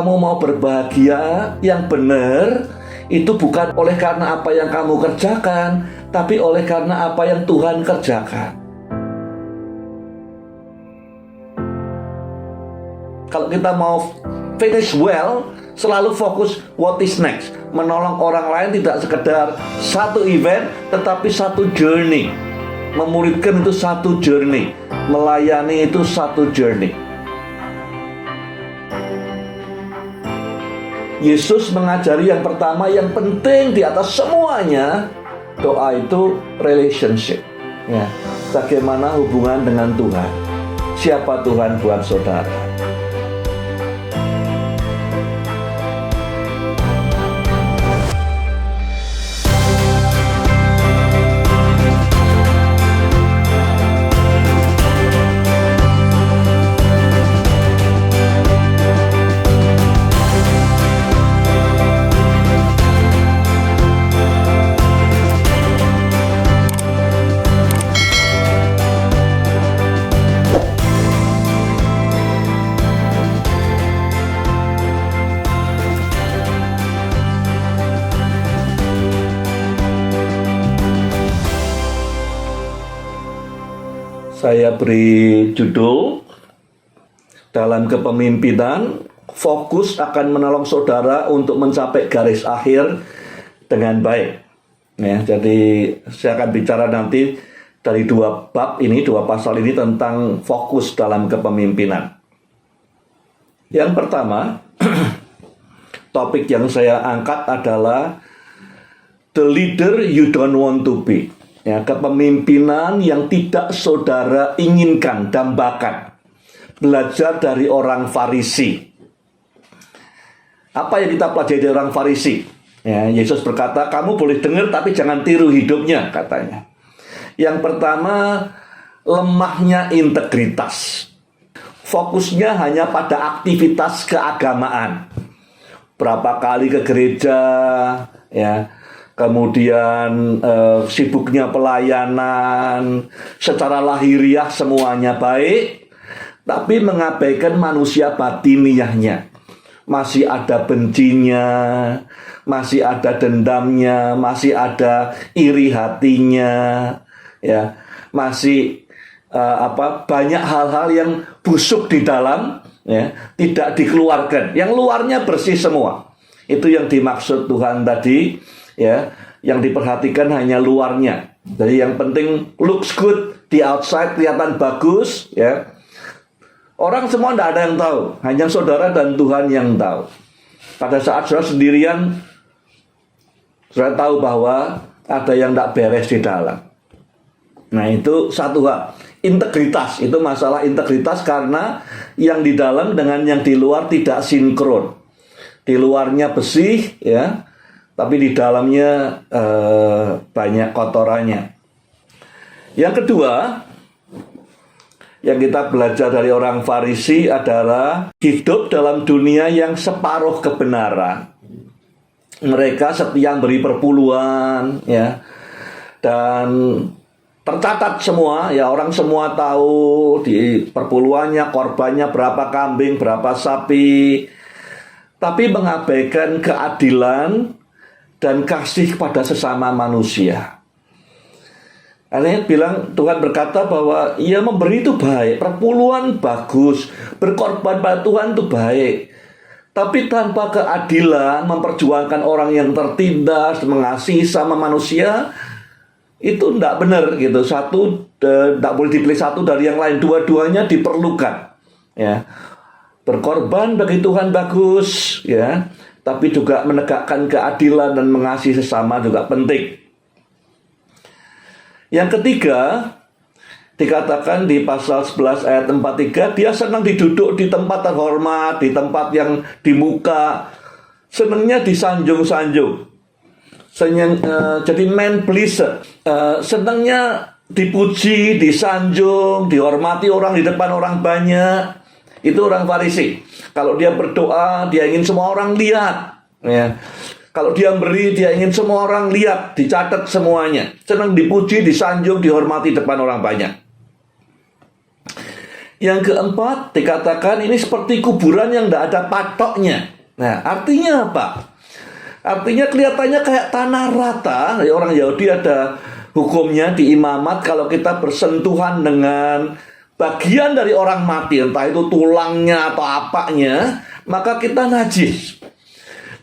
kamu mau berbahagia yang benar, itu bukan oleh karena apa yang kamu kerjakan, tapi oleh karena apa yang Tuhan kerjakan. Kalau kita mau finish well, selalu fokus what is next. Menolong orang lain tidak sekedar satu event, tetapi satu journey. Memuridkan itu satu journey. Melayani itu satu journey. Yesus mengajari yang pertama, yang penting di atas semuanya, doa itu relationship. Ya, bagaimana hubungan dengan Tuhan? Siapa Tuhan buat saudara? Saya beri judul dalam kepemimpinan, fokus akan menolong saudara untuk mencapai garis akhir dengan baik. Ya, jadi saya akan bicara nanti dari dua pasal ini tentang fokus dalam kepemimpinan. Yang pertama, topik yang saya angkat adalah the leader you don't want to be. Ya, kepemimpinan yang tidak saudara inginkan, dambakan. Belajar dari orang Farisi. Apa yang kita pelajari dari orang Farisi? Ya, Yesus berkata, kamu boleh dengar tapi jangan tiru hidupnya, katanya. Yang pertama, lemahnya integritas. Fokusnya hanya pada aktivitas keagamaan. Berapa kali ke gereja, ya. Kemudian sibuknya pelayanan, secara lahiriah semuanya baik, tapi mengabaikan manusia batiniahnya. Masih ada bencinya, masih ada dendamnya, masih ada iri hatinya, ya, masih banyak hal-hal yang busuk di dalam, ya, tidak dikeluarkan. Yang luarnya bersih semua. Itu yang dimaksud Tuhan tadi. Ya, yang diperhatikan hanya luarnya. Jadi yang penting looks good, di outside kelihatan bagus, ya. Orang semua tidak ada yang tahu, hanya saudara dan Tuhan yang tahu. Pada saat saudara sendirian, saudara tahu bahwa ada yang tidak beres di dalam. Nah, itu satu hal. Integritas, itu masalah integritas karena yang di dalam dengan yang di luar tidak sinkron. Di luarnya bersih, ya, tapi di dalamnya banyak kotorannya. Yang kedua, yang kita belajar dari orang Farisi adalah hidup dalam dunia yang separuh kebenaran. Mereka setia beri perpuluhan, ya, dan tercatat semua, ya, orang semua tahu di perpuluhannya, korbannya berapa kambing, berapa sapi, tapi mengabaikan keadilan dan kasih kepada sesama manusia. Artinya Tuhan berkata bahwa ia memberi itu baik, perpuluhan bagus, berkorban pada Tuhan itu baik. Tapi tanpa keadilan, memperjuangkan orang yang tertindas, mengasihi sama manusia, itu tidak benar gitu. Satu tidak boleh dipilih satu dari yang lain, dua-duanya diperlukan. Ya, berkorban bagi Tuhan bagus, ya. Tapi juga menegakkan keadilan dan mengasihi sesama juga penting. Yang ketiga, dikatakan di pasal 11 ayat 43, dia senang diduduk di tempat terhormat, di tempat yang di muka. Senangnya disanjung-sanjung. Jadi man pleaser. Senangnya dipuji, disanjung, dihormati orang di depan orang banyak. Itu orang Farisi. Kalau dia berdoa, dia ingin semua orang lihat. Ya. Kalau dia beri, dia ingin semua orang lihat, dicatat semuanya. Senang dipuji, disanjung, dihormati depan orang banyak. Yang keempat, dikatakan ini seperti kuburan yang tidak ada patoknya. Nah, artinya apa? Artinya kelihatannya kayak tanah rata. Ya, orang Yahudi ada hukumnya di imamat, kalau kita bersentuhan dengan bagian dari orang mati, entah itu tulangnya atau apanya, maka kita najis.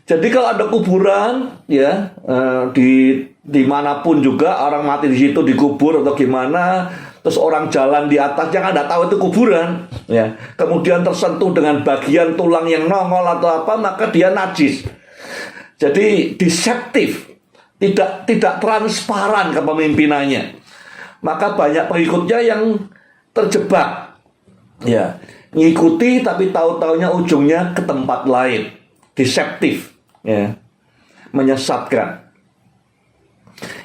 Jadi kalau ada kuburan, ya dimanapun juga orang mati di situ dikubur atau gimana, terus orang jalan di atas jangan tidak tahu itu kuburan, ya. Kemudian tersentuh dengan bagian tulang yang nongol atau apa, maka dia najis. Jadi deceptif, tidak transparan kepemimpinannya. Maka banyak pengikutnya yang terjebak, ya, ngikuti tapi tahu-taunya ujungnya ke tempat lain, deceptif, ya, menyesatkan.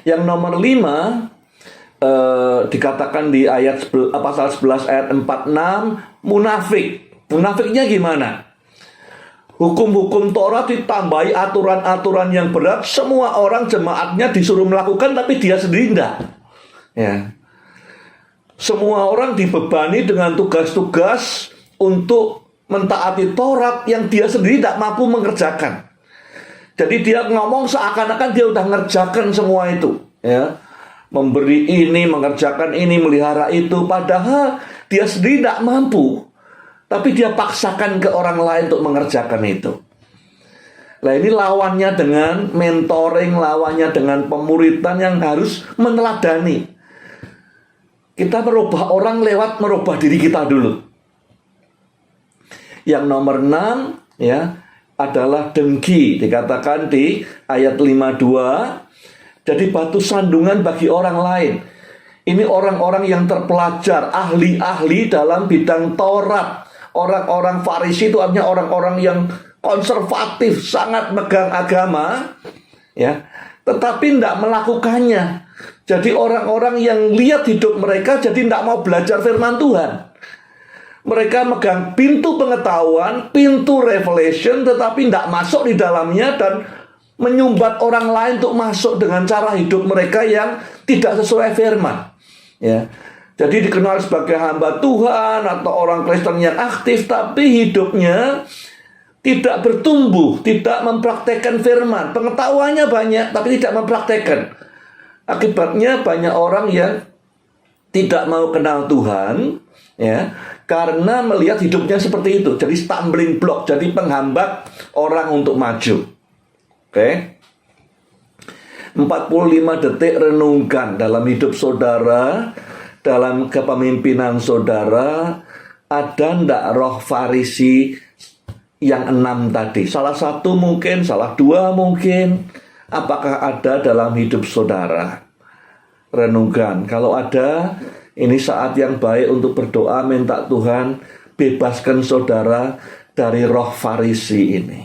Yang nomor 5, dikatakan di ayat pasal 11 ayat 46, munafik. Munafiknya gimana? Hukum-hukum Taurat ditambahi aturan-aturan yang berat, semua orang jemaatnya disuruh melakukan tapi dia sendiri tidak. Ya. Semua orang dibebani dengan tugas-tugas untuk mentaati Taurat yang dia sendiri tidak mampu mengerjakan. Jadi dia ngomong seakan-akan dia udah ngerjakan semua itu, ya. Memberi ini, mengerjakan ini, melihara itu, padahal dia sendiri tidak mampu. Tapi dia paksakan ke orang lain untuk mengerjakan itu. Nah, ini lawannya dengan mentoring, lawannya dengan pemuritan yang harus meneladani. Kita merubah orang lewat merubah diri kita dulu. Yang nomor 6, ya, adalah dengki. Dikatakan di ayat 52, jadi batu sandungan bagi orang lain. Ini orang-orang yang terpelajar, ahli-ahli dalam bidang Taurat. Orang-orang Farisi itu artinya orang-orang yang konservatif, sangat megang agama, ya, tetapi tidak melakukannya. Jadi orang-orang yang lihat hidup mereka jadi tidak mau belajar firman Tuhan. Mereka megang pintu pengetahuan, pintu revelation, tetapi tidak masuk di dalamnya dan menyumbat orang lain untuk masuk dengan cara hidup mereka yang tidak sesuai firman, ya. Jadi dikenal sebagai hamba Tuhan atau orang Kristen yang aktif, tapi hidupnya tidak bertumbuh, tidak mempraktekkan firman. Pengetahuannya banyak, tapi tidak mempraktekkan. Akibatnya banyak orang yang tidak mau kenal Tuhan, ya, karena melihat hidupnya seperti itu. Jadi stumbling block, jadi penghambat orang untuk maju. Oke. 45 detik renungkan dalam hidup saudara, dalam kepemimpinan saudara, ada ndak roh Farisi yang 6 tadi? Salah satu mungkin, salah 2 mungkin. Apakah ada dalam hidup saudara? Renungkan. Kalau ada, ini saat yang baik untuk berdoa, minta Tuhan bebaskan saudara dari roh Farisi ini.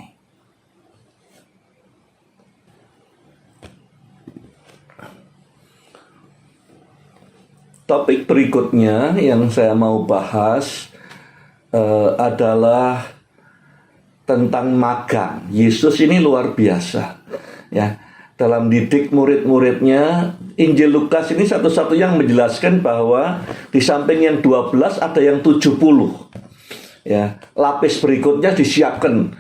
Topik berikutnya yang saya mau bahas adalah tentang magang. Yesus ini luar biasa, ya. Dalam didik murid-muridnya, Injil Lukas ini satu-satu yang menjelaskan bahwa di samping yang 12 ada yang 70. Ya, lapis berikutnya disiapkan.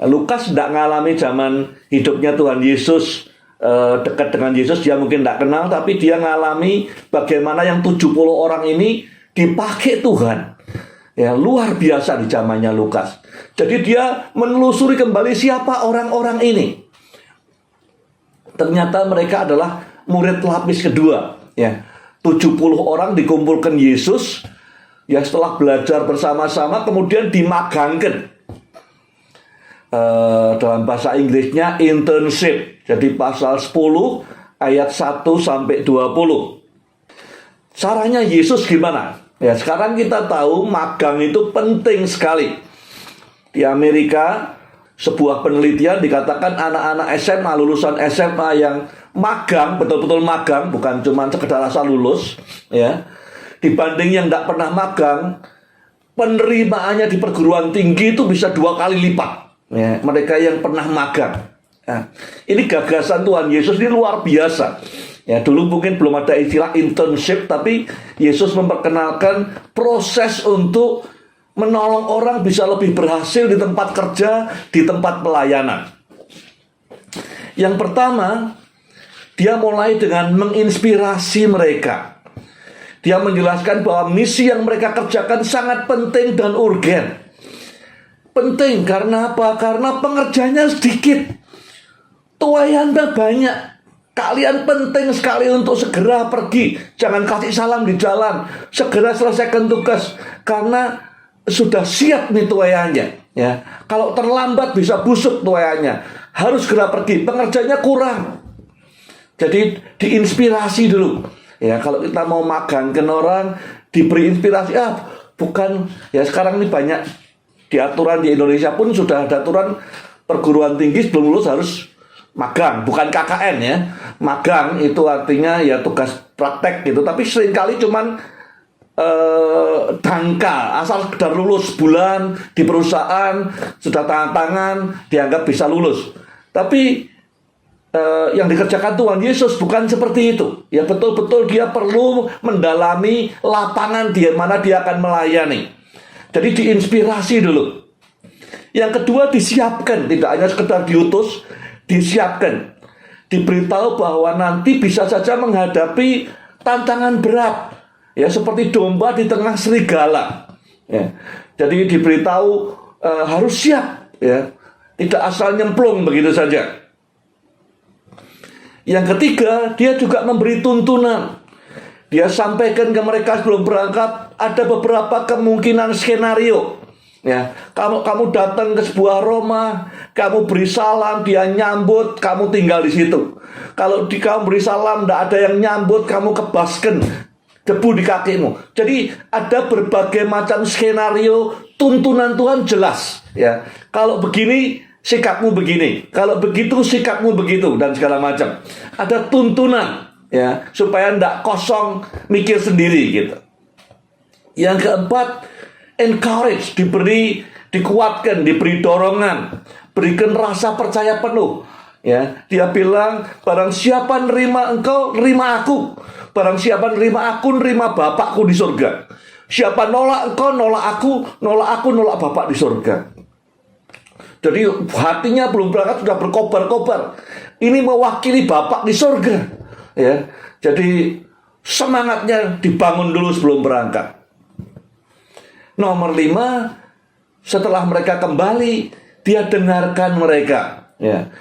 Lukas tidak mengalami zaman hidupnya Tuhan Yesus, dekat dengan Yesus dia mungkin tidak kenal, tapi dia mengalami bagaimana yang 70 orang ini dipakai Tuhan. Ya, luar biasa di zamannya Lukas. Jadi dia menelusuri kembali siapa orang-orang ini. Ternyata mereka adalah murid lapis kedua, ya. 70 orang dikumpulkan Yesus, ya, setelah belajar bersama-sama kemudian dimagangkan. Dalam bahasa Inggrisnya internship. Jadi pasal 10 ayat 1 sampai 20. Caranya Yesus gimana? Ya, sekarang kita tahu magang itu penting sekali. Di Amerika, sebuah penelitian dikatakan anak-anak SMA, lulusan SMA yang magang, betul-betul magang, bukan cuma sekedar asal lulus, ya, dibanding yang tidak pernah magang, penerimaannya di perguruan tinggi itu bisa 2 kali lipat. Ya, mereka yang pernah magang. Nah, ini gagasan Tuhan Yesus ini luar biasa. Ya, dulu mungkin belum ada istilah internship, tapi Yesus memperkenalkan proses untuk menolong orang bisa lebih berhasil di tempat kerja, di tempat pelayanan. Yang pertama, dia mulai dengan menginspirasi mereka. Dia menjelaskan bahwa misi yang mereka kerjakan sangat penting dan urgen. Penting karena apa? Karena pengerjanya sedikit, tuayannya banyak. Kalian penting sekali untuk segera pergi. Jangan kasih salam di jalan. Segera selesaikan tugas. Karena sudah siap nih tuayannya. Ya. Kalau terlambat bisa busuk tuayannya. Harus segera pergi. Pengerjanya kurang. Jadi diinspirasi dulu. Ya, kalau kita mau magang ke orang, diberi inspirasi. Bukan. Ya, sekarang ini banyak di aturan di Indonesia pun sudah ada aturan perguruan tinggi sebelum lulus harus magang, bukan KKN ya. Magang itu artinya ya tugas praktek gitu. Tapi seringkali cuman dangkal, asal sekedar lulus bulan di perusahaan, sudah tangan-tangan, dianggap bisa lulus. Tapi yang dikerjakan Tuhan Yesus bukan seperti itu. Ya betul-betul dia perlu mendalami lapangan di mana dia akan melayani. Jadi diinspirasi dulu. Yang kedua disiapkan, tidak hanya sekedar diutus, disiapkan, diberitahu bahwa nanti bisa saja menghadapi tantangan berat, ya seperti domba di tengah serigala. Ya. Jadi diberitahu harus siap, ya tidak asal nyemplung begitu saja. Yang ketiga, dia juga memberi tuntunan. Dia sampaikan ke mereka sebelum berangkat ada beberapa kemungkinan skenario. Ya, kamu datang ke sebuah rumah, kamu beri salam, dia nyambut, kamu tinggal di situ. Kalau kamu beri salam, tidak ada yang nyambut, kamu kebaskan debu di kakimu. Jadi ada berbagai macam skenario, tuntunan Tuhan jelas. Ya, kalau begini sikapmu begini, kalau begitu sikapmu begitu, dan segala macam. Ada tuntunan, ya, supaya tidak kosong mikir sendiri gitu. Yang keempat, encourage, dikuatkan, diberi dorongan, berikan rasa percaya penuh. Ya, dia bilang, barang siapa nerima engkau, nerima aku. Barang siapa nerima aku, nerima Bapakku di surga. Siapa nolak engkau, nolak aku, nolak Bapak di surga. Jadi hatinya belum berangkat sudah berkobar-kobar. Ini mewakili Bapak di surga. Ya, jadi semangatnya dibangun dulu sebelum berangkat. Nomor 5, setelah mereka kembali, dia dengarkan mereka. Ya.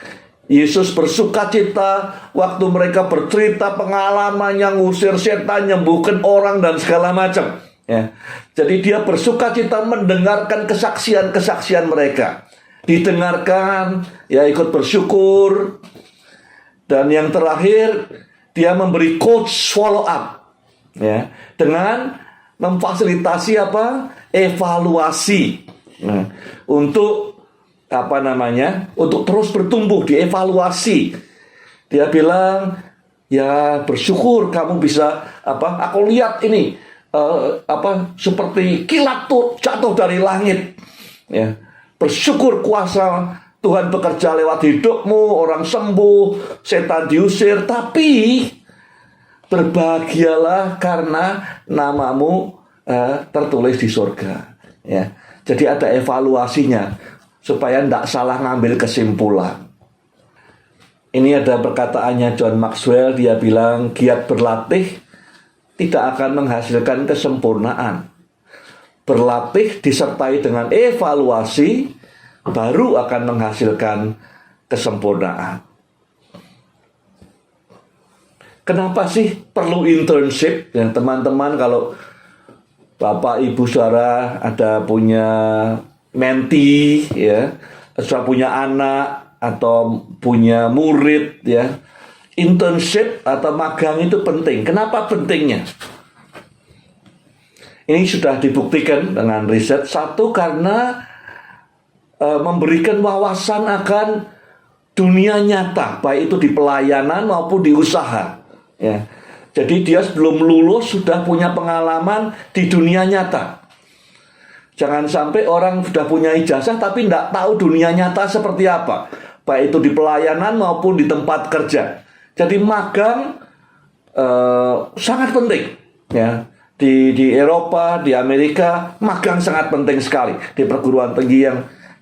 Yesus bersuka cita waktu mereka bercerita pengalaman yang ngusir setan, nyembuhkan orang dan segala macam. Ya. Jadi dia bersuka cita mendengarkan kesaksian-kesaksian mereka. Didengarkan, ya ikut bersyukur. Dan yang terakhir, dia memberi coach follow up. Ya, dengan memfasilitasi apa? Evaluasi. Nah, untuk untuk terus bertumbuh, dievaluasi. Dia bilang, ya bersyukur kamu bisa aku lihat ini seperti kilat tuh jatuh dari langit. Ya, bersyukur kuasa Tuhan bekerja lewat hidupmu, orang sembuh, setan diusir, tapi berbahagialah karena namamu tertulis di surga. Ya, jadi ada evaluasinya supaya tidak salah ngambil kesimpulan. Ini ada perkataannya John Maxwell, dia bilang giat berlatih tidak akan menghasilkan kesempurnaan. Berlatih disertai dengan evaluasi baru akan menghasilkan kesempurnaan. Kenapa sih perlu internship? Ya, teman-teman, kalau Bapak Ibu Saudara ada punya menti, ya, sudah punya anak atau punya murid, ya, internship atau magang itu penting. Kenapa pentingnya? Ini sudah dibuktikan dengan riset. Satu, karena memberikan wawasan akan dunia nyata, baik itu di pelayanan maupun di usaha. Ya. Jadi dia sebelum lulus sudah punya pengalaman di dunia nyata. Jangan sampai orang sudah punya ijazah tapi tidak tahu dunia nyata seperti apa, baik itu di pelayanan maupun di tempat kerja. Jadi magang sangat penting, ya. Di Eropa, di Amerika, magang sangat penting sekali di perguruan tinggi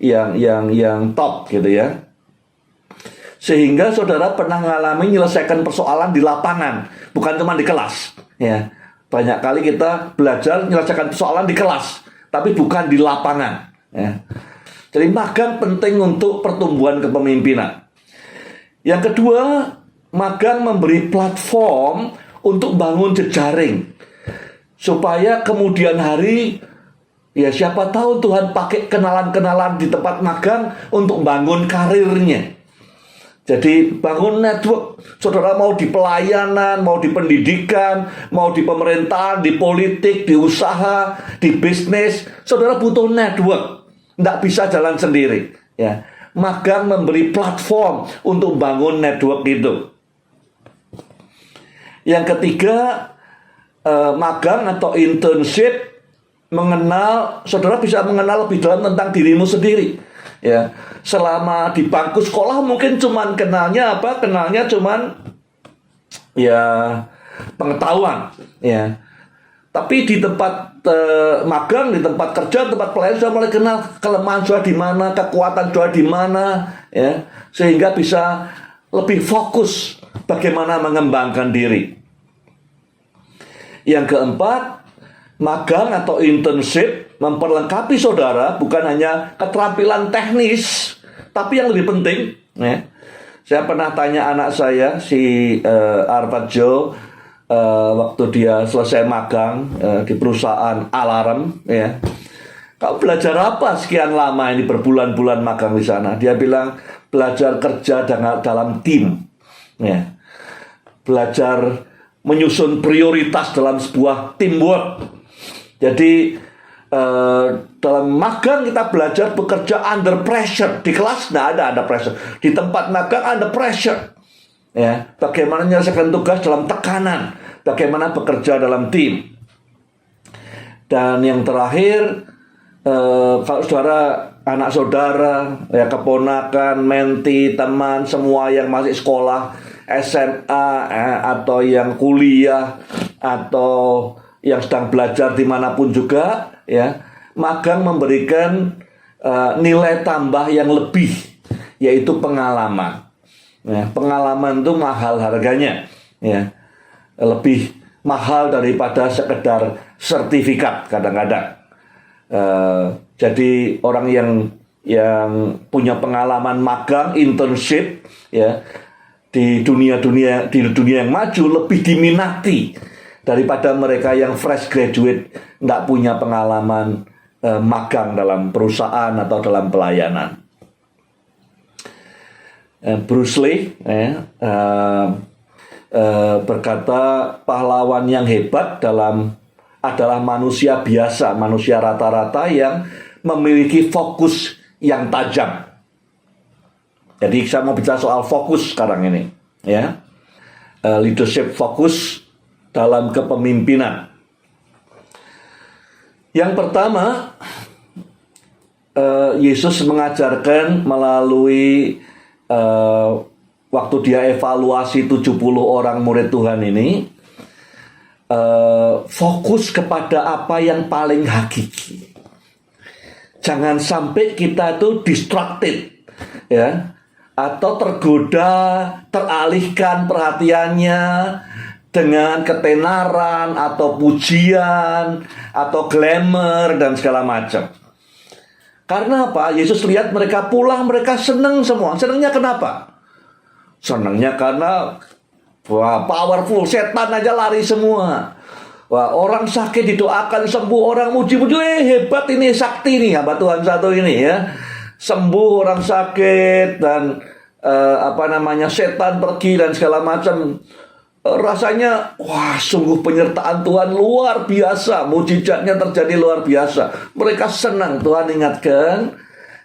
yang top gitu ya. Sehingga saudara pernah mengalami menyelesaikan persoalan di lapangan, bukan cuma di kelas, ya. Banyak kali kita belajar menyelesaikan persoalan di kelas, tapi bukan di lapangan, ya. Jadi magang penting untuk pertumbuhan kepemimpinan. Yang kedua, magang memberi platform untuk bangun jejaring. Supaya kemudian hari, ya siapa tahu Tuhan pakai kenalan-kenalan di tempat magang untuk bangun karirnya. Jadi bangun network. Saudara mau di pelayanan, mau di pendidikan, mau di pemerintahan, di politik, di usaha, di bisnis, saudara butuh network. Tidak bisa jalan sendiri, ya. Magang memberi platform untuk bangun network itu. Yang ketiga, magang atau internship saudara bisa mengenal lebih dalam tentang dirimu sendiri, ya. Selama di bangku sekolah mungkin cuman kenalnya cuman ya pengetahuan, ya. Tapi di tempat magang, di tempat kerja, tempat pelayanan sudah mulai kenal kelemahan sudah di mana, kekuatan sudah di mana, ya. Sehingga bisa lebih fokus bagaimana mengembangkan diri. Yang keempat, magang atau internship memperlengkapi saudara bukan hanya keterampilan teknis, tapi yang lebih penting, ya. Saya pernah tanya anak saya, si Arfad Joe, waktu dia selesai magang di perusahaan alarm, ya. Kau belajar apa sekian lama ini berbulan-bulan magang di sana? Dia bilang belajar kerja dalam tim, ya. Belajar menyusun prioritas dalam sebuah teamwork. Jadi dalam magang kita belajar bekerja under pressure. Di kelas tidak ada pressure. Di tempat magang ada pressure, ya. Bagaimana menyelesaikan tugas dalam tekanan, bagaimana bekerja dalam tim. Dan yang terakhir, kalau saudara, anak saudara, ya, keponakan, menti, teman, semua yang masih sekolah SMA, atau yang kuliah, atau yang sedang belajar dimanapun juga, ya, magang memberikan nilai tambah yang lebih, yaitu pengalaman, ya. Pengalaman itu mahal harganya, ya. Lebih mahal daripada sekedar sertifikat kadang-kadang. Jadi orang yang punya pengalaman magang, internship, ya, di dunia yang maju lebih diminati daripada mereka yang fresh graduate, tidak punya pengalaman magang dalam perusahaan atau dalam pelayanan. Bruce Lee, berkata pahlawan yang hebat adalah manusia biasa, manusia rata-rata yang memiliki fokus yang tajam. Jadi saya mau bicara soal fokus sekarang ini, ya. Leadership fokus dalam kepemimpinan. Yang pertama, Yesus mengajarkan melalui waktu dia evaluasi 70 orang murid Tuhan ini, fokus kepada apa yang paling hakiki. Jangan sampai kita itu distracted, ya, atau tergoda, teralihkan perhatiannya dengan ketenaran atau pujian atau glamour dan segala macam. Karena apa? Yesus lihat mereka pulang, mereka senang semua. Senangnya kenapa? Senangnya karena wah, powerful, setan aja lari semua. Wah, orang sakit didoakan sembuh, orang muji-muji, hebat ini, sakti nih hamba Tuhan satu ini, ya. Sembuh orang sakit dan setan pergi dan segala macam. Rasanya wah, sungguh penyertaan Tuhan luar biasa, mujizatnya terjadi luar biasa. Mereka senang. Tuhan ingatkan,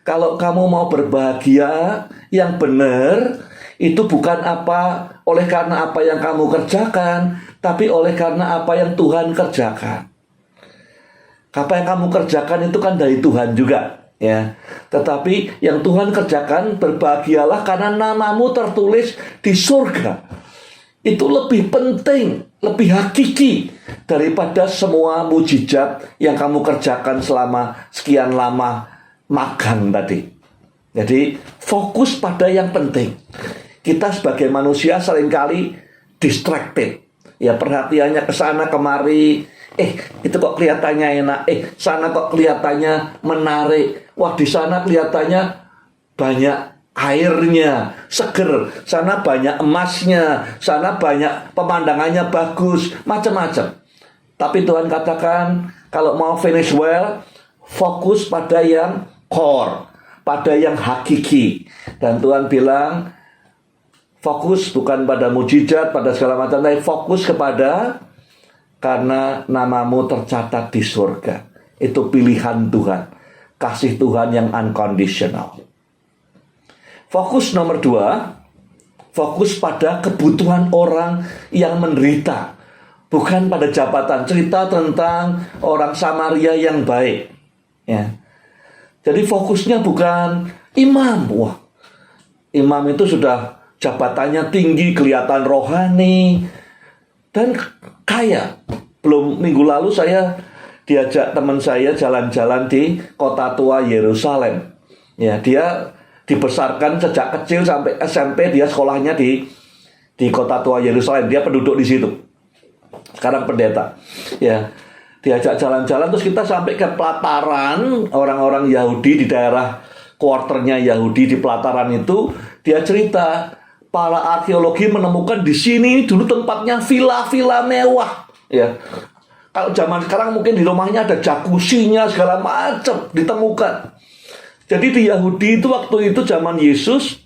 kalau kamu mau berbahagia yang benar, itu bukan oleh karena apa yang kamu kerjakan, tapi oleh karena apa yang Tuhan kerjakan. Apa yang kamu kerjakan itu kan dari Tuhan juga, ya. Tetapi yang Tuhan kerjakan, berbahagialah karena namamu tertulis di surga. itu lebih penting, lebih hakiki daripada semua mujizat yang kamu kerjakan selama sekian lama magang tadi. Jadi fokus pada yang penting. Kita sebagai manusia seringkali distracted. Ya, perhatiannya ke sana kemari. Itu kok kelihatannya enak. Sana kok kelihatannya menarik. Wah, di sana kelihatannya banyak airnya, seger. Sana banyak emasnya. Sana banyak pemandangannya bagus. Macam-macam. Tapi Tuhan katakan, kalau mau finish well, fokus pada yang core, pada yang hakiki. Dan Tuhan bilang, fokus bukan pada mujizat, pada segala macam, tapi fokus kepada karena namamu tercatat di surga. Itu pilihan Tuhan. Kasih Tuhan yang unconditional. Fokus nomor 2, fokus pada kebutuhan orang yang menderita. Bukan pada jabatan. Cerita tentang orang Samaria yang baik. Ya. Jadi fokusnya bukan imam. Wah, imam itu sudah jabatannya tinggi, kelihatan rohani, dan kaya. Belum minggu lalu saya diajak teman saya jalan-jalan di kota tua Yerusalem. Ya, dia dibesarkan sejak kecil sampai SMP, dia sekolahnya di kota tua Yerusalem. Dia penduduk di situ. Sekarang pendeta. Ya, diajak jalan-jalan, terus kita sampai ke pelataran orang-orang Yahudi di daerah kuarternya Yahudi di pelataran itu. Dia cerita, para arkeologi menemukan di sini dulu tempatnya villa-villa mewah. Ya, kalau zaman sekarang mungkin di rumahnya ada jacuzzinya segala macam ditemukan. Jadi di Yahudi itu waktu itu zaman Yesus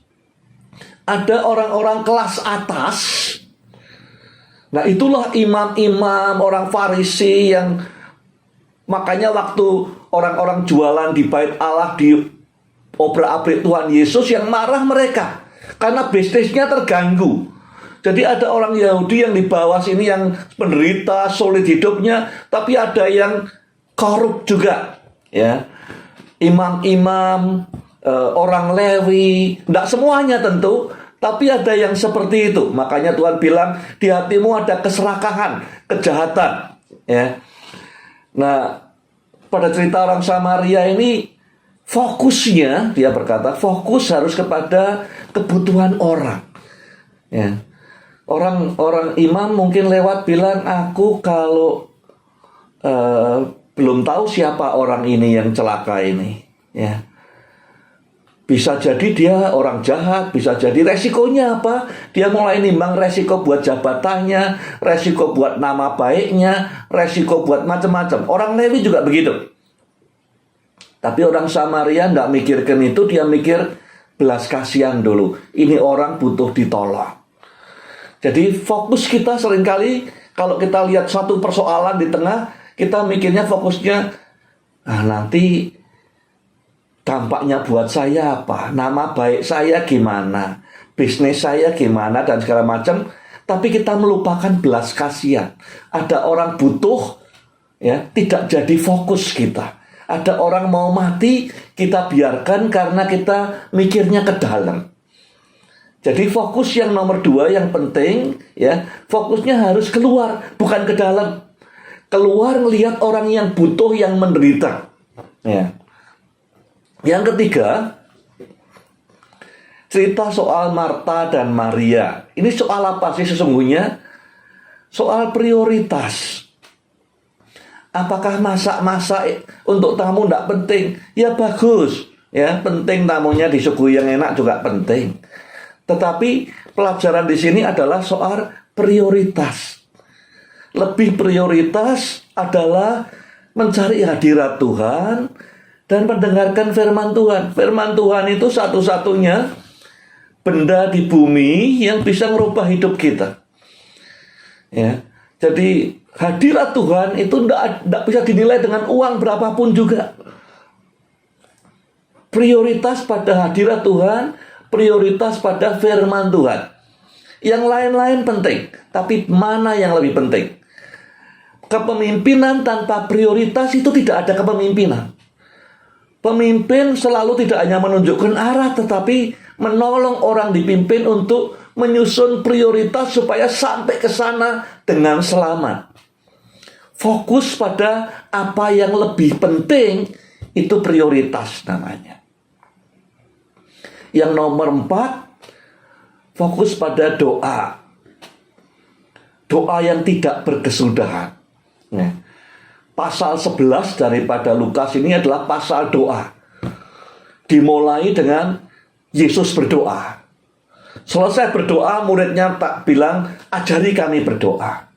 ada orang-orang kelas atas. Nah, itulah imam-imam, orang Farisi yang makanya waktu orang-orang jualan di bait Allah, di obrak-abrik Tuhan Yesus, yang marah mereka karena bisnisnya terganggu. Jadi ada orang Yahudi yang di bawah sini yang penderita, sulit hidupnya, tapi ada yang korup juga, ya. Imam-imam, orang Lewi, tidak semuanya tentu, tapi ada yang seperti itu. Makanya Tuhan bilang, di hatimu ada keserakahan, kejahatan, ya. Nah, pada cerita orang Samaria ini, fokusnya, dia berkata, fokus harus kepada kebutuhan orang. Ya. Orang imam mungkin lewat bilang, aku kalau belum tahu siapa orang ini yang celaka ini, ya. Bisa jadi dia orang jahat, bisa jadi resikonya apa? Dia mulai nimbang resiko buat jabatannya, resiko buat nama baiknya, resiko buat macam-macam. Orang Lewi juga begitu. Tapi orang Samaria tidak mikirkan itu, dia mikir belas kasihan dulu. Ini orang butuh ditolong. Jadi fokus kita seringkali kalau kita lihat satu persoalan di tengah, kita mikirnya fokusnya, nanti dampaknya buat saya apa? Nama baik saya gimana? Bisnis saya gimana? Dan segala macam. Tapi kita melupakan belas kasihan. Ada orang butuh, ya, tidak jadi fokus kita. Ada orang mau mati, kita biarkan karena kita mikirnya ke dalam. Jadi fokus yang nomor 2 yang penting, ya, fokusnya harus keluar, bukan ke dalam. Keluar melihat orang yang butuh, yang menderita. Ya. Yang ketiga, cerita soal Marta dan Maria. Ini soal apa sih sesungguhnya? Soal prioritas. Apakah masak-masak untuk tamu tidak penting? Ya bagus, ya, penting tamunya disuguhi yang enak juga penting. Tetapi pelajaran di sini adalah soal prioritas. Lebih prioritas adalah mencari hadirat Tuhan dan mendengarkan firman Tuhan. Firman Tuhan itu satu-satunya benda di bumi yang bisa merubah hidup kita. Ya, jadi hadirat Tuhan itu tidak bisa dinilai dengan uang berapapun juga. Prioritas pada hadirat Tuhan, prioritas pada firman Tuhan. Yang lain-lain penting, tapi mana yang lebih penting? Kepemimpinan tanpa prioritas itu tidak ada kepemimpinan. Pemimpin selalu tidak hanya menunjukkan arah, tetapi menolong orang dipimpin untuk menyusun prioritas supaya sampai ke sana dengan selamat. Fokus pada apa yang lebih penting, itu prioritas namanya. Yang nomor 4, fokus pada doa. Doa yang tidak berkesudahan. Pasal 11 daripada Lukas ini adalah pasal doa. Dimulai dengan Yesus berdoa. Selesai berdoa, muridnya tak bilang, ajari kami berdoa.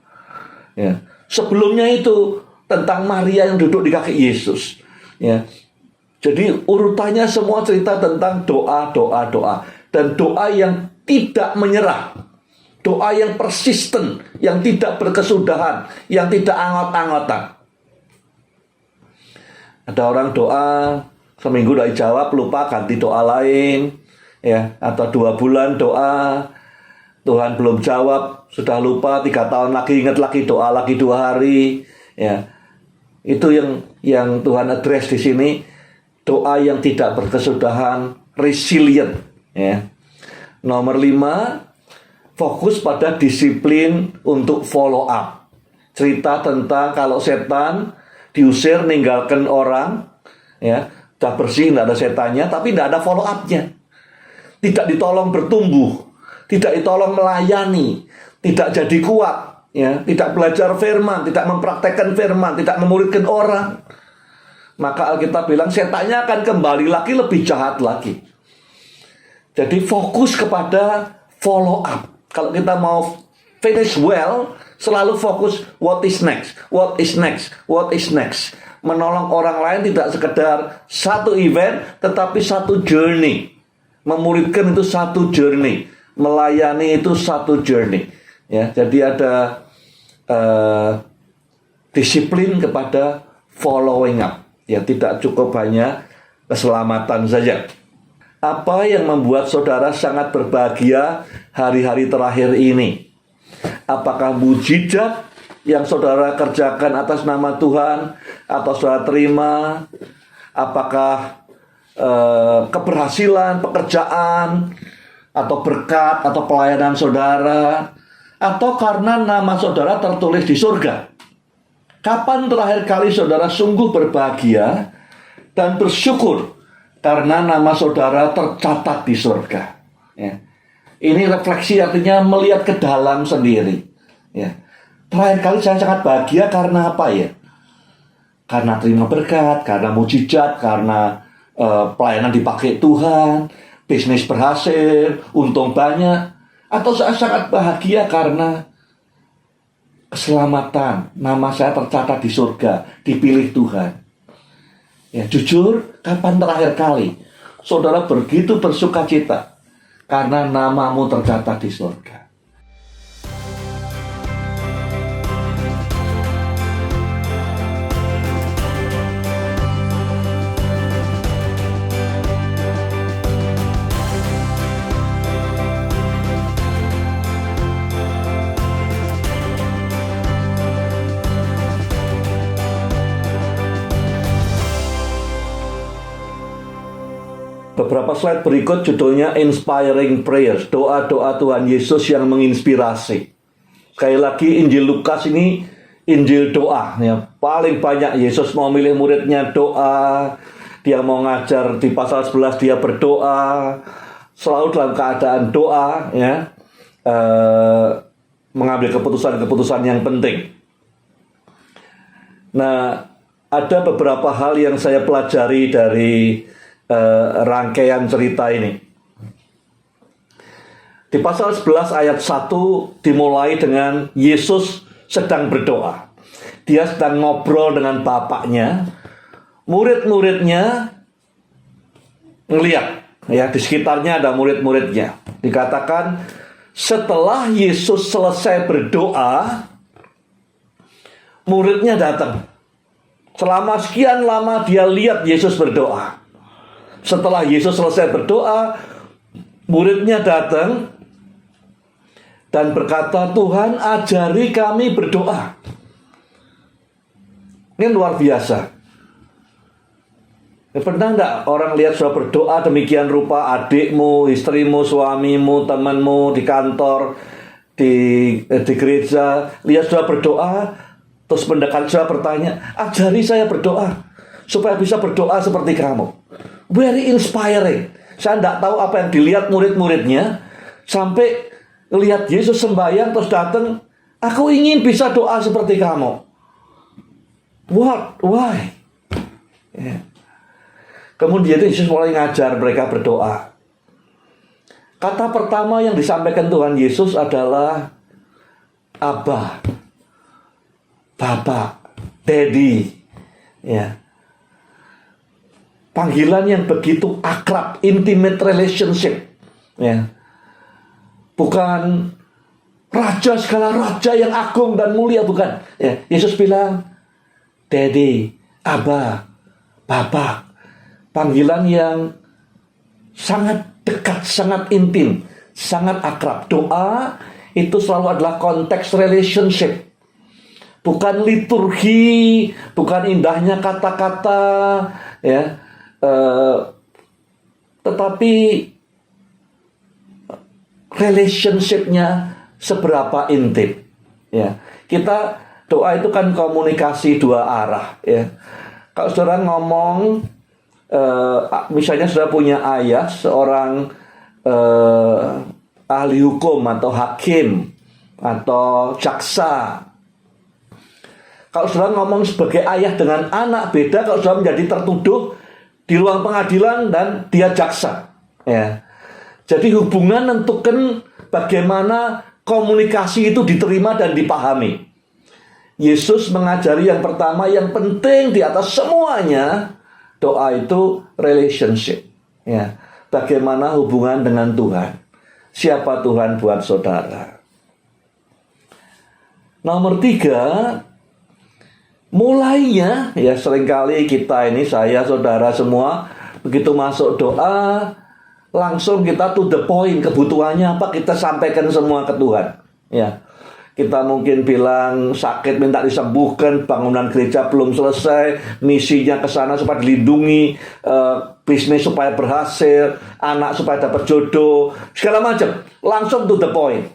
Sebelumnya itu tentang Maria yang duduk di kaki Yesus. Jadi urutannya semua cerita tentang doa. Dan doa yang tidak menyerah. Doa yang persisten, yang tidak berkesudahan, yang tidak anggot-anggotan. Ada orang doa, seminggu tidak dijawab, lupa ganti doa lain. Atau 2 bulan doa, Tuhan belum jawab, sudah lupa, 3 tahun lagi ingat lagi, doa lagi 2 hari. Itu yang Tuhan address di sini. Doa yang tidak berkesudahan, resilient. Nomor 5, fokus pada disiplin untuk follow up. Cerita tentang kalau setan diusir, ninggalkan orang, sudah bersih, tidak ada setannya, tapi tidak ada follow up-nya. Tidak ditolong bertumbuh, tidak ditolong melayani, tidak jadi kuat, tidak belajar firman, tidak mempraktekkan firman, tidak memuridkan orang. Maka Alkitab bilang setannya akan kembali lagi lebih jahat lagi. Jadi fokus kepada follow up. Kalau kita mau finish well, selalu fokus what is next, what is next, what is next. Menolong orang lain tidak sekedar satu event, tetapi satu journey. Memuridkan itu satu journey, melayani itu satu journey. Jadi ada disiplin kepada following up. Tidak cukup hanya keselamatan saja. Apa yang membuat saudara sangat berbahagia hari-hari terakhir ini? Apakah mujizat yang saudara kerjakan atas nama Tuhan atau saudara terima? Apakah keberhasilan pekerjaan atau berkat atau pelayanan saudara, atau karena nama saudara tertulis di surga? Kapan terakhir kali saudara sungguh berbahagia dan bersyukur karena nama saudara tercatat di surga? Ini refleksi, artinya melihat ke dalam sendiri. Terakhir kali saya sangat bahagia karena apa ya? Karena terima berkat, karena mujizat, karena pelayanan dipakai Tuhan, bisnis berhasil, untung banyak. Atau saya sangat bahagia karena keselamatan, nama saya tercatat di surga, dipilih Tuhan. Jujur, kapan terakhir kali saudara begitu bersuka cita karena namamu tercatat di surga? Beberapa slide berikut judulnya Inspiring Prayers, doa-doa Tuhan Yesus yang menginspirasi. Sekali lagi, Injil Lukas ini Injil doa. Paling banyak Yesus mau milih muridnya doa. Dia mau ngajar di pasal 11, dia berdoa. Selalu dalam keadaan doa, mengambil keputusan-keputusan yang penting. Nah, ada beberapa hal yang saya pelajari dari rangkaian cerita ini. Di pasal 11 ayat 1 dimulai dengan Yesus sedang berdoa. Dia sedang ngobrol dengan Bapaknya. Murid-muridnya ngelihat, di sekitarnya ada murid-muridnya. Dikatakan setelah Yesus selesai berdoa, muridnya datang. Selama sekian lama dia lihat Yesus berdoa. Setelah Yesus selesai berdoa, muridnya datang dan berkata, Tuhan ajari kami berdoa. Ini luar biasa. Pernah enggak orang lihat saudara berdoa demikian rupa, adikmu, istrimu, suamimu, temanmu di kantor, di gereja, lihat saudara berdoa, terus mendekat saudara bertanya, ajari saya berdoa supaya bisa berdoa seperti kamu. Very inspiring. Saya tidak tahu apa yang dilihat murid-muridnya, sampai lihat Yesus sembahyang terus datang, aku ingin bisa doa seperti kamu. What? Why? Yeah. Kemudian Yesus mulai ngajar mereka berdoa. Kata pertama yang disampaikan Tuhan Yesus adalah Abba, Bapa, Daddy. Ya. Panggilan yang begitu akrab, intimate relationship. Ya. Bukan raja, segala raja yang agung dan mulia, bukan. Ya. Yesus bilang, Daddy, Abba, Bapa. Panggilan yang sangat dekat, sangat intim, sangat akrab. Doa itu selalu adalah konteks relationship. Bukan liturgi, bukan indahnya kata-kata, ya. Tetapi relationship-nya seberapa intim. Ya. Kita doa itu kan komunikasi dua arah. Ya. Kalau saudara ngomong, misalnya sudah punya ayah seorang ahli hukum atau hakim atau jaksa. Kalau saudara ngomong sebagai ayah dengan anak, beda kalau saudara menjadi tertuduh di ruang pengadilan dan dia jaksa. Ya. Jadi hubungan menentukan bagaimana komunikasi itu diterima dan dipahami. Yesus mengajari yang pertama, yang penting di atas semuanya, doa itu relationship. Ya. Bagaimana hubungan dengan Tuhan. Siapa Tuhan buat saudara. Nomor 3, mulainya, ya seringkali kita ini, saya, saudara semua, begitu masuk doa, langsung kita to the point, kebutuhannya apa, kita sampaikan semua ke Tuhan. Ya. Kita mungkin bilang sakit minta disembuhkan, bangunan gereja belum selesai, misinya ke sana supaya dilindungi, bisnis supaya berhasil, anak supaya dapat jodoh, segala macam. Langsung to the point.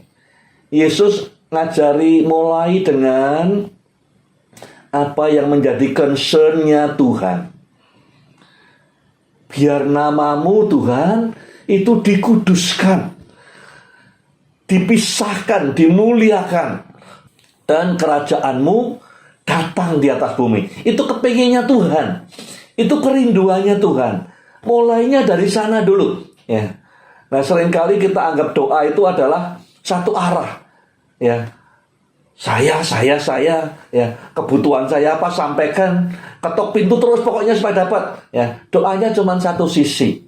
Yesus ngajari mulai dengan apa yang menjadi concern-nya Tuhan. Biar namamu Tuhan itu dikuduskan, dipisahkan, dimuliakan, dan kerajaanmu datang di atas bumi. Itu kepinginnya Tuhan, itu kerinduannya Tuhan. Mulainya dari sana dulu. Ya. Nah, seringkali kita anggap doa itu adalah satu arah. Ya, saya, ya, kebutuhan saya apa sampaikan, ketok pintu terus pokoknya supaya dapat. Ya, doanya cuma satu sisi.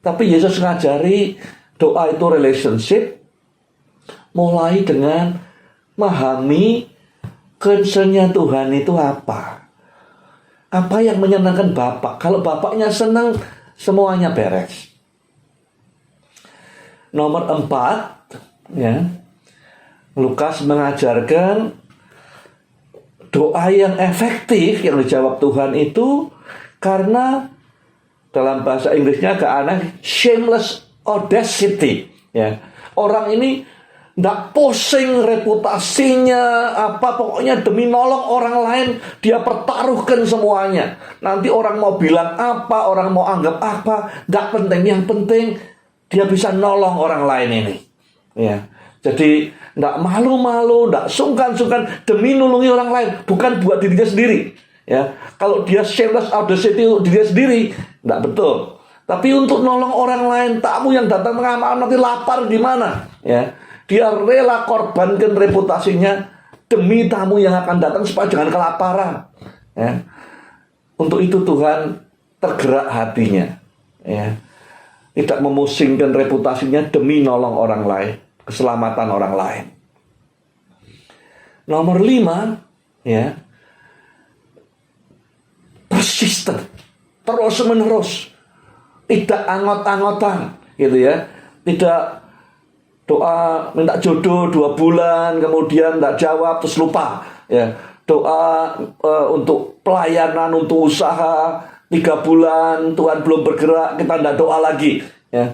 Tapi Yesus ngajari doa itu relationship. Mulai dengan memahami concern-nya Tuhan itu apa. Apa yang menyenangkan Bapak. Kalau Bapaknya senang, semuanya beres. Nomor 4, ya, Lukas mengajarkan doa yang efektif yang dijawab Tuhan itu karena dalam bahasa Inggrisnya agak aneh, shameless audacity. Ya. Orang ini nggak pusing reputasinya apa, pokoknya demi nolong orang lain dia pertaruhkan semuanya. Nanti orang mau bilang apa, orang mau anggap apa, nggak penting. Yang penting dia bisa nolong orang lain ini. Ya, jadi nggak malu-malu, nggak sungkan-sungkan demi nolongi orang lain, bukan buat dirinya sendiri. Ya, kalau dia shameless audacity dirinya sendiri, nggak betul. Tapi untuk nolong orang lain, tamu yang datang mengamal nanti lapar gimana? Ya. Dia rela korbankan reputasinya demi tamu yang akan datang supaya jangan kelaparan. Ya. Untuk itu Tuhan tergerak hatinya. Ya. Tidak memusingkan reputasinya demi nolong orang lain, keselamatan orang lain. Nomor 5, ya, persisten, terus menerus, tidak angot-angotan, gitu ya, tidak doa minta jodoh 2 bulan, kemudian tidak jawab, terus lupa. Ya. Doa untuk pelayanan, untuk usaha, 3 bulan Tuhan belum bergerak, kita tidak doa lagi, ya.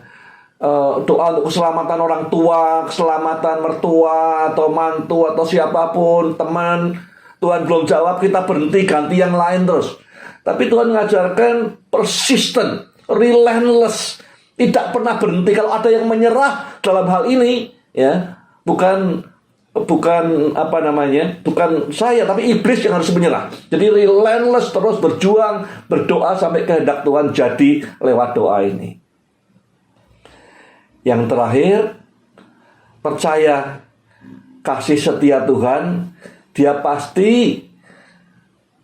Doa untuk keselamatan orang tua, keselamatan mertua atau mantu atau siapapun, teman, Tuhan belum jawab, kita berhenti, ganti yang lain terus. Tapi Tuhan mengajarkan persistent, relentless, tidak pernah berhenti. Kalau ada yang menyerah dalam hal ini, ya, bukan saya, tapi iblis yang harus menyerah. Jadi relentless, terus berjuang, berdoa sampai kehendak Tuhan jadi lewat doa ini. Yang terakhir, percaya kasih setia Tuhan, Dia pasti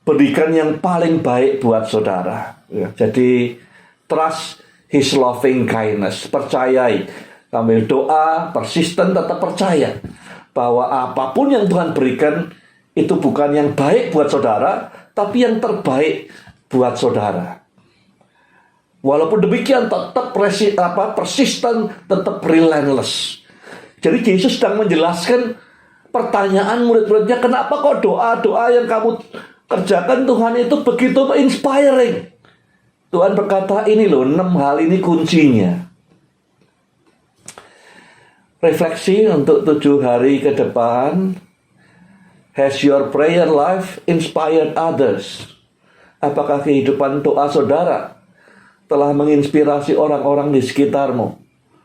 berikan yang paling baik buat saudara. Ya, jadi trust His loving kindness, percayai, sambil doa, persisten, tetap percaya bahwa apapun yang Tuhan berikan itu bukan yang baik buat saudara, tapi yang terbaik buat saudara. Walaupun demikian tetap persisten, tetap relentless. Jadi Yesus sedang menjelaskan pertanyaan murid-muridnya, kenapa kok doa-doa yang kamu kerjakan Tuhan itu begitu inspiring? Tuhan berkata, ini loh 6 hal ini kuncinya. Refleksi untuk 7 hari ke depan. Has your prayer life inspired others? Apakah kehidupan doa saudara telah menginspirasi orang-orang di sekitarmu?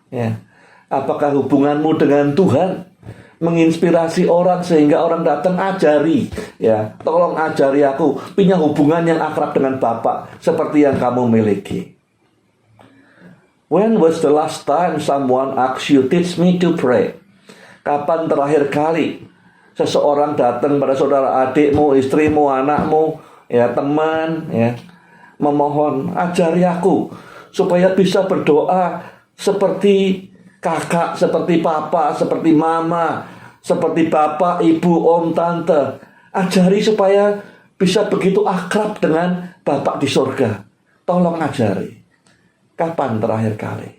Ya. Apakah hubunganmu dengan Tuhan menginspirasi orang sehingga orang datang ajari, ya, tolong ajari aku, punya hubungan yang akrab dengan Bapa seperti yang kamu miliki. When was the last time someone asked you, teach me to pray? Kapan terakhir kali seseorang datang pada saudara adikmu, istrimu, anakmu, ya, teman, ya, memohon, ajari aku supaya bisa berdoa seperti kakak, seperti papa, seperti mama, seperti bapak, ibu, om, tante. Ajari supaya bisa begitu akrab dengan Bapak di surga. Tolong ajari. Kapan terakhir kali?